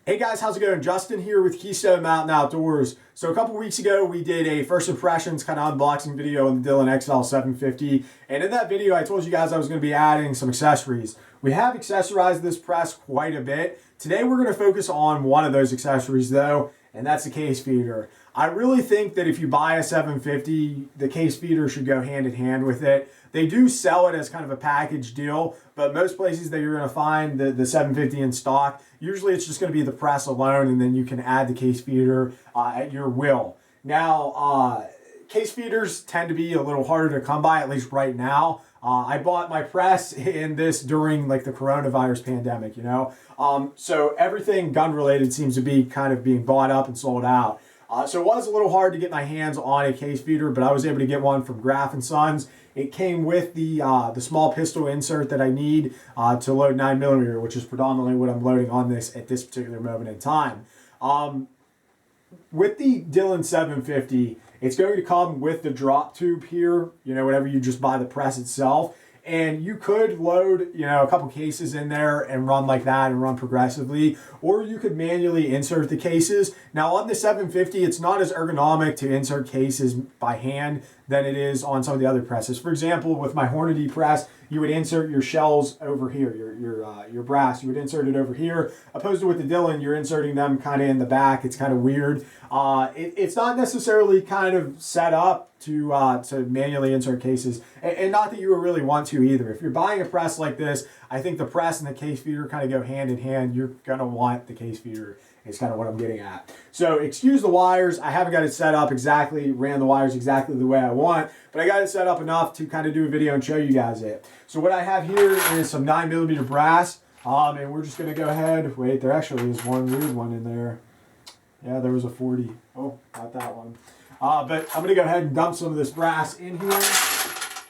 Hey guys, how's it going? Justin here with Keystone Mountain Outdoors. So a couple weeks ago, we did a first impressions kind of unboxing video on the Dillon XL 750. And in that video, I told you guys I was going to be adding some accessories. We have accessorized this press quite a bit. Today, we're going to focus on one of those accessories though, and that's the case feeder. I really think that if you buy a 750, the case feeder should go hand in hand with it. They do sell it as kind of a package deal, but most places that you're going to find the 750 in stock, usually it's just going to be the press alone, and then you can add the case feeder at your will. Now, case feeders tend to be a little harder to come by, at least right now. I bought my press in this during like the coronavirus pandemic, so everything gun related seems to be kind of being bought up and sold out. So it was a little hard to get my hands on a case feeder, but I was able to get one from Graf & Sons. It came with the small pistol insert that I need to load 9mm, which is predominantly what I'm loading on this at this particular moment in time. With the Dillon 750, it's going to come with the drop tube here, whenever you just buy the press itself. And you could load, a couple cases in there and run like that and run progressively, or you could manually insert the cases. Now on the 750, it's not as ergonomic to insert cases by hand than it is on some of the other presses. For example, with my Hornady press, you would insert your shells over here, your brass, you would insert it over here. Opposed to with the Dillon, you're inserting them kind of in the back. It's kind of weird. It's not necessarily kind of set up to manually insert cases, and not that you would really want to either. If you're buying a press like this, I think the press and the case feeder kind of go hand in hand. You're gonna want the case feeder. Is kind of what I'm getting at. So excuse the wires. I haven't got it set up exactly, ran the wires exactly the way I want, but I got it set up enough to kind of do a video and show you guys it. So what I have here is some 9mm brass, and we're just gonna go ahead. Wait, there actually is one weird one in there. Yeah, there was a 40. Oh, not that one. But I'm gonna go ahead and dump some of this brass in here,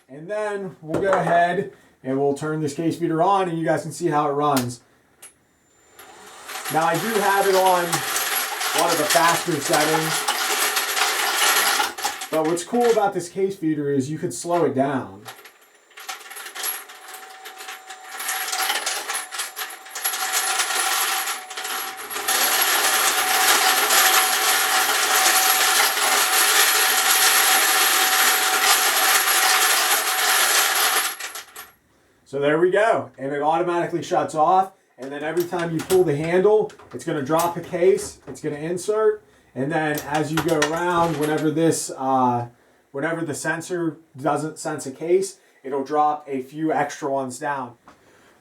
and then we'll go ahead and we'll turn this case feeder on, and you guys can see how it runs. Now I do have it on one of the faster settings, but what's cool about this case feeder is you could slow it down. So there we go, and it automatically shuts off. And then every time you pull the handle, it's going to drop a case, it's going to insert, and then as you go around, whenever the sensor doesn't sense a case, it'll drop a few extra ones down.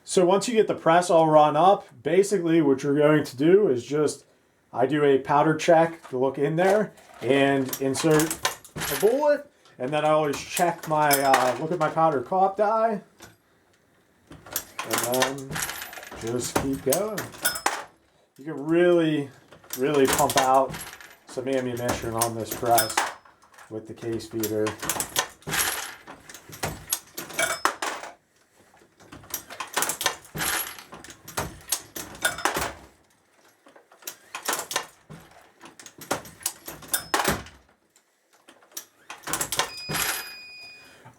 So once you get the press all run up, basically what you're going to do is I do a powder check to look in there and insert a bullet, and then I always check look at my powder cop die, and then just keep going. You can really, really pump out some ammunition on this press with the case feeder.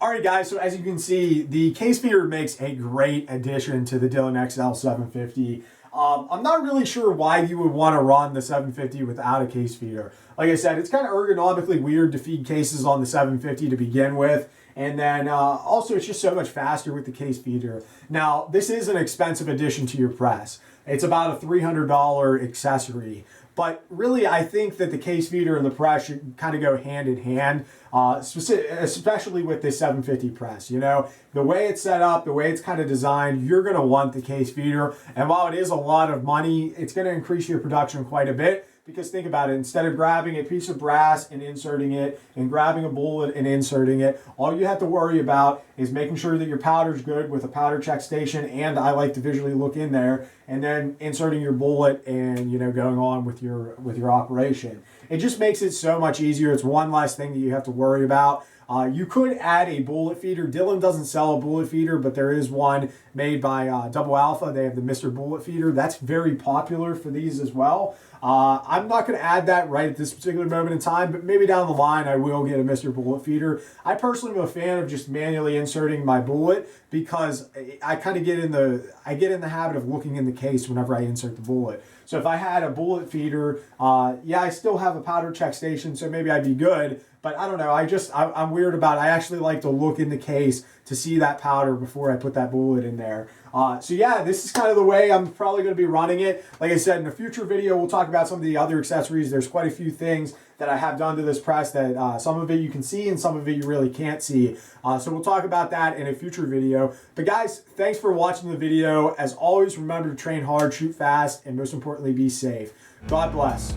Alright guys, so as you can see, the case feeder makes a great addition to the Dillon XL 750. I'm not really sure why you would want to run the 750 without a case feeder. Like I said, it's kind of ergonomically weird to feed cases on the 750 to begin with. And then also it's just so much faster with the case feeder. Now, this is an expensive addition to your press. It's about a $300 accessory. But really, I think that the case feeder and the press should kind of go hand in hand, especially with this 750 press. The way it's set up, the way it's kind of designed, you're going to want the case feeder. And while it is a lot of money, it's going to increase your production quite a bit. Because think about it, instead of grabbing a piece of brass and inserting it, and grabbing a bullet and inserting it, all you have to worry about is making sure that your powder's good with a powder check station, and I like to visually look in there, and then inserting your bullet and going on with your operation. It just makes it so much easier. It's one less thing that you have to worry about. You could add a bullet feeder. Dillon doesn't sell a bullet feeder, but there is one made by Double Alpha. They have the Mr. Bullet feeder. That's very popular for these as well. I'm not going to add that right at this particular moment in time, but maybe down the line I will get a Mr. Bullet feeder. I personally am a fan of just manually inserting my bullet because I kind of get in the habit of looking in the case whenever I insert the bullet. So if I had a bullet feeder, yeah, I still have a powder check station, so maybe I'd be good. But I don't know. I'm weird about it. I actually like to look in the case to see that powder before I put that bullet in there. So yeah, this is kind of the way I'm probably going to be running it. Like I said, in a future video, we'll talk about some of the other accessories. There's quite a few things that I have done to this press that some of it you can see and some of it you really can't see. So we'll talk about that in a future video. But guys, thanks for watching the video. As always, remember to train hard, shoot fast, and most importantly, be safe. God bless.